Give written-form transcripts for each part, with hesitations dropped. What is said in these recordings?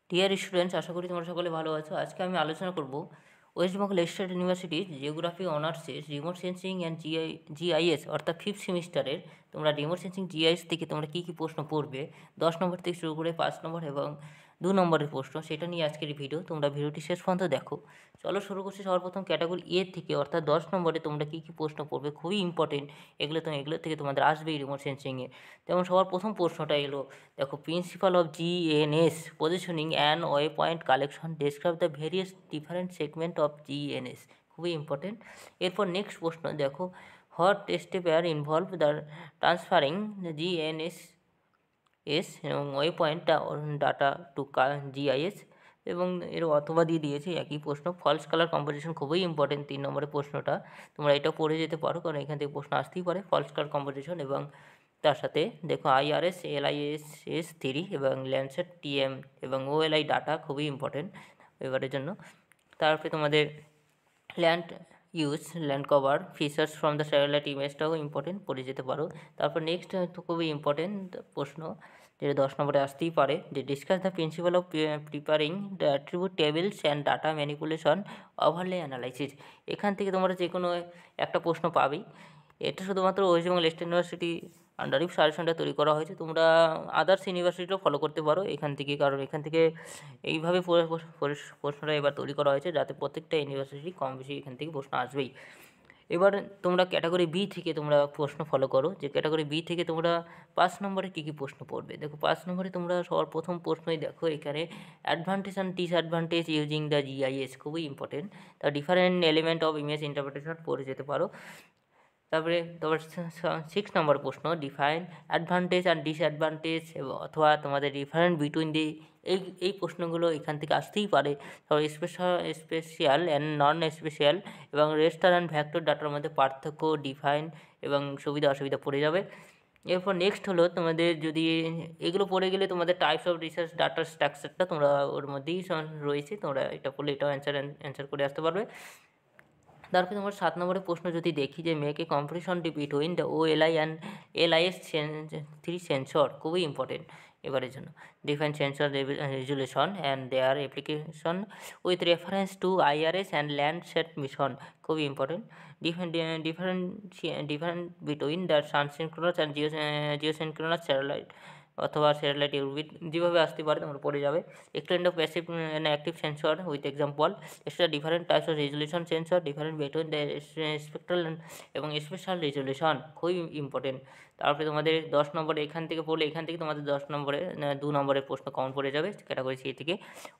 Dear students, আশা করি তোমরা সকলে ভালো আছো। আজকে আমি আলোচনা করব ওয়েস্ট বেঙ্গল স্টেট ইউনিভার্সিটির জিওগ্রাফি অনার্সের রিমোট সেন্সিং অ্যান্ড জিআইএস অর্থাৎ ফিফথ সেমিস্টারের তোমরা রিমোট সেন্সিং জিআইএস থেকে তোমরা কী কী প্রশ্ন পড়বে 10 নম্বর থেকে শুরু করে 5 নম্বর এবং 2 নম্বরের প্রশ্ন, সেটা নিয়ে আজকের ভিডিও। তোমরা ভিডিওটি শেষ পর্যন্ত দেখো। চলো শুরু করছি সর্বপ্রথম ক্যাটাগরি এ থেকে, অর্থাৎ 10 নম্বরে তোমরা কী কী প্রশ্ন পড়বে, খুবই ইম্পর্টেন্ট এগুলো থেকে তোমাদের আসবেই রিমোট সেন্সিংয়ে। যেমন সবার প্রথম প্রশ্নটা এলো, দেখো, principle of GNSS positioning and way point collection describe the various different segment of GNSS, খুবই ইম্পর্টেন্ট। এরপর নেক্সট প্রশ্ন দেখো, what step are involve the transferring GNSS এবং way point data to GIS, এবং এর অথবা দিয়ে দিয়েছে একই প্রশ্ন। ফলস কালার কম্পোজিশন খুবই ইম্পর্টেন্ট 3 নম্বরের প্রশ্নটা, তোমরা এটা পড়ে যেতে পারো কারণ এখান থেকে প্রশ্ন আসতেই পারে ফলস কালার কম্পোজিশন। এবং তার সাথে দেখো আইআরএস LISS 3 এবং ল্যান্ডসেট TM এবং OLI ডাটা খুবই ইম্পর্টেন্ট এবারের জন্য। তারপরে তোমাদের land cover features from the satellite ইমেজটাও ইম্পর্টেন্ট, পড়ে যেতে পারো। তারপর নেক্সট তো খুবই ইম্পর্টেন্ট প্রশ্ন, যেটা 10 নম্বরে আসতেই পারে, যে discuss the principal of preparing the attribute tables and data manipulation overlay analysis. এখান থেকে তোমরা যে কোনো একটা প্রশ্ন পাবেই। এটা শুধুমাত্র ওয়েস্ট বেঙ্গল স্টেট ইউনিভার্সিটি আন্ডারই সাজেশনটা তৈরি করা হয়েছে, তোমরা আদার্স ইউনিভার্সিটিও ফলো করতে পারো এখান থেকে, কারণ এখান থেকে এইভাবে প্রশ্নটা এবার তৈরি করা হয়েছে যাতে প্রত্যেকটা ইউনিভার্সিটি কম বেশি এখান থেকে প্রশ্ন আসবেই। এবার তোমরা ক্যাটাগরি বি থেকে তোমরা প্রশ্ন ফলো করো, যে ক্যাটাগরি বি থেকে তোমরা 5 নম্বরে কী কী প্রশ্ন পড়বে। দেখো 5 নম্বরে তোমরা সবার প্রথম প্রশ্নই দেখো এখানে advantage and disadvantage using the GIS, খুবই ইম্পর্টেন্ট। তা different element of image interpretation পড়ে যেতে পারো। তারপরে তোমার 6 নম্বর প্রশ্ন, ডিফাইন অ্যাডভান্টেজ অ্যান্ড ডিসঅ্যাডভান্টেজ অথবা তোমাদের ডিফারেন্ট বিটুইন দি, এই প্রশ্নগুলো এখান থেকে আসতেই পারে। তারপর স্পেশাল অ্যান্ড নন স্পেশাল এবং রেস্টার অ্যান্ড ভ্যাক্টর ডাটার মধ্যে পার্থক্য, ডিফাইন এবং সুবিধা অসুবিধা পড়ে যাবে। এরপর নেক্সট হলো তোমাদের, যদি এগুলো পড়ে গেলে তোমাদের টাইপস অফ রিসার্চ ডাটা স্ট্রাকচারটা তোমরা ওর মধ্যেই রয়েছে, তোমরা এটা পড়লে এটাও অ্যান্সার করে আসতে পারবে। তারপরে তোমার 7 নম্বরের প্রশ্ন যদি দেখি, যে make a comparison between the OLI and LIS3 sensor, খুবই ইম্পর্টেন্ট এবারের জন্য। Different sensor resolution and their application with reference to IRS and Landsat mission, খুবই important. Different between the sun synchronous and geosynchronous satellite অথবা satellite orbit, যেভাবে আসতে পারে তোমরা পড়ে যাবে। Extent of passive and active sensor with example, extra different types of resolution sensor, different between the spectral এবং spatial resolution, খুবই ইম্পর্টেন্ট। তারপরে তোমাদের 10 নম্বরে এখান থেকে পড়লে, এখান থেকে তোমাদের 10 নম্বরে 2 নম্বরের প্রশ্ন কমন পড়ে যাবে ক্যাটাগরি সি থেকে।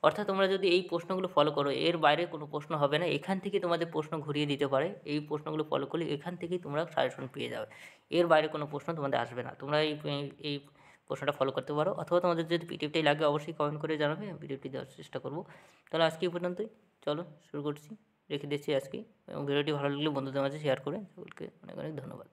অর্থাৎ তোমরা যদি এই প্রশ্নগুলো ফলো করো, এর বাইরে কোনো প্রশ্ন হবে না, এখান থেকে তোমাদের প্রশ্ন ঘুরিয়ে দিতে পারে। এই প্রশ্নগুলো ফলো করলে এখান থেকেই তোমরা সাজেশন পেয়ে যাবে, এর বাইরে কোনো প্রশ্ন তোমাদের আসবে না। তোমরা এই প্রশ্নটা ফলো করতে পারো, অথবা তোমাদের যদি পিডিএফটাই লাগে অবশ্যই কমেন্ট করে জানাবে, আমি পিডিএফটি দেওয়ার চেষ্টা করবো। তাহলে আজকে এই পর্যন্তই, চলো শুরু করছি, রেখে দিচ্ছি আজকে। এবং ভিডিওটি ভালো লাগলে বন্ধুদের মাঝে শেয়ার করে সকলকে অনেক অনেক ধন্যবাদ।